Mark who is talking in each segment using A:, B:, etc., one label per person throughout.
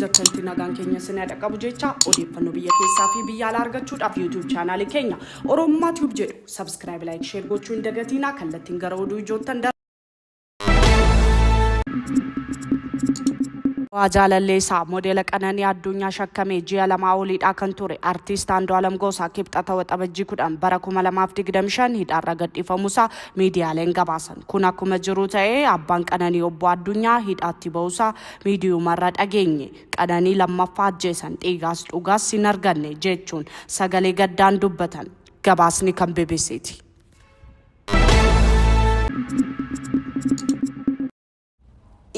A: Zakkanti nagaan keenya sinaa dhaqqabu jecha odeeffannoo biyya keessaa fi biyya alaa argachuudhaaf YouTube chaanaalii keenya Oromummaa Tube jedhu subscribe like share gochuu hin dagatinaa kallattiin gara oduu ijoottan Waajaalalleessaa moodela Qaanani addunyaa shakkamee ji'a lamaa oliidhaa kan ture artiist Andu'aalam Gosaa kibxata waxabajjii 10 bara 2025 hidhaarra gadhiifamuusaa miidiyaaleen gabaasan. Kun akkuma jiru ta'ee abbaan Qaananii obbo Addunyaa hidhaatti ba'uusaa miidiyuumarra dhageenye. Qaananii lammaffaa ajjeesan dhiigaas dhugaas hin arganne jechuun sagalee gaddaan dubbatan. Gabaasni kan BBCti.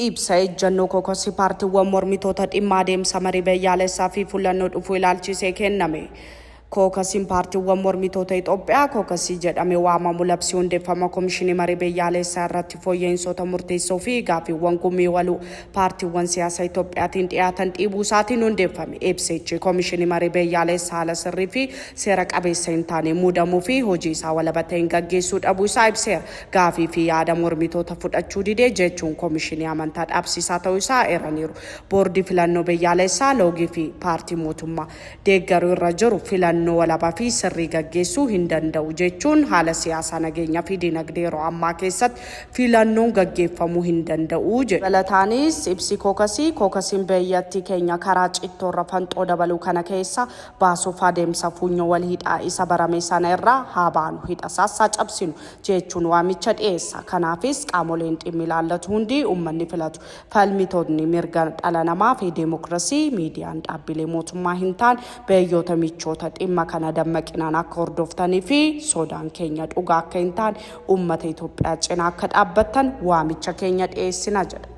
A: Ibsa Ejjennoo Kookasi paartiiwwan mormitoota dhimma adeemsa marii biyyaalessaa fi filannoo dhufuu ilaalchisee kenname. Kookasiin paartiiwwan mormitoota Itoophiyaa Kookasi jedhamee waamamu labsii hundeeffama komishinii marii biyyaalessaa irratti fooyya'insoota murteessoo fi gaaffiiwwan gumii waluu paartiiwwan siyaasaa Itoophiyaatiin dhiyaatan dhiibuu isaatiin hundeeffame. Ibsichi komishinii marii biyyaalessaa haala sirrii fi seera qabeessa hin taane muudamuu fi hojii isaa walabaa hin gaggeessuu dhabuu isaa ibseera. Gaaffii fi yaada mormitoota fudhachuu didee jechuun komishinii amantaa dhaabsisaa ta'uu isaa eeraniiru. Boordii filannoo biyyaalessaa loogii fi paartii mootummaa deeggaruu irra jiru filannoo walabaa fi sirrii gaggeessuu hin danda'u jechuun haala siyaasaa nageenyaa fi dinagdee yeroo ammaa keessatti filannoon gaggeeffamuu hin danda'u jedhe. Dabalataanis ibsi Kookasiin biyyattii keenya karaa cittoorra fanxoo dabaluu kana keessa baasuuf adeemsa funyoo wal hidhaa isa barame sana irraa haa baanu hidha saasaa cabsinu jechuun waamicha dhiyeessa. Kanaafis qaamoleen dhimmi ilaallatu hundi uummanni filatu falmitoonni mirga dhala namaa fi deemokiraasii miidiyaan dhaabbilee mootummaa hin taane biyyoota michoota dhimma kana dammaqinaan akka hordoftanii fi sodaan keenya dhugaa akka hin taane uummata Itoophiyaa cinaa akka dhaabbattan waamicha keenya dhiyeessina jedha.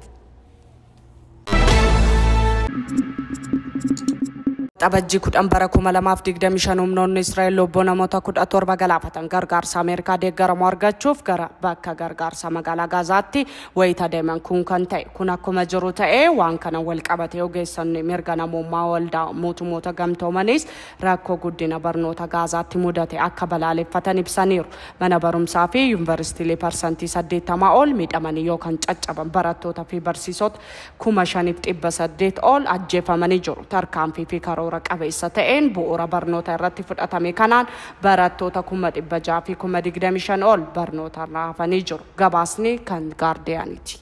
A: Abajjii 10 bara 2025 humnoonni Isreal lobboo namoota 17 galaafatan gargaarsa Ameerikaa deeggaramu argachuuf gara bakka gargaarsa magaalaa Gaazaatti wayita deeman kun kan ta'e. Kun akkuma jiru ta'ee waan kana wal qabatee ogeessonni mirga namummaa waldaa mootummoota gamtoomanis rakkoo guddina barnoota Gaazaatti mudate akka balaaleffatan ibsaniiru. Mana barumsaa fi yuunivarsiitiilee parsantii 80 ol miidhamanii yookaan caccaban barattoota fi barsiisota 5,800 ol ajjeefamanii jiru. Tarkaanfii fi karoora qabeessa ta'een bu'uura barnoota irratti fudhatame kanaan barattoota 600 fi 25,000 ol barnoota irraa hafanii jiru. Gabaasni kan gaardiyaaniiti.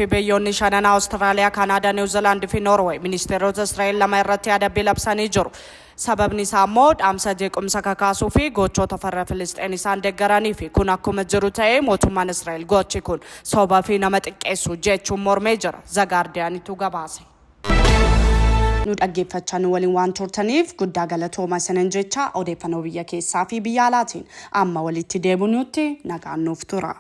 A: Biyyoonni shanan Awustiraaliyaa, Kaanaadaa, Niwuziilaandii fi Noorweey ministeerota Isreal lama irratti adabbii labsanii jiru. Sababni isaa immoo dhaamsa jeequmsa kakaasuu fi gochoota farra Filisxeen isaan deeggaranii fi kun akkuma jiru ta'ee mootummaan Isreal gochi kun sobaa fi nama xiqqeessu jechuun mormee jira. Gaardiyaaniitu gabaase. Nu dhaggeeffachaa nu waliin waan turtaniif guddaa galatoomaa isiniin jecha odeeffannoo biyya keessaa fi biyya alaatiin amma walitti deebinutti nagaan nuuf tura.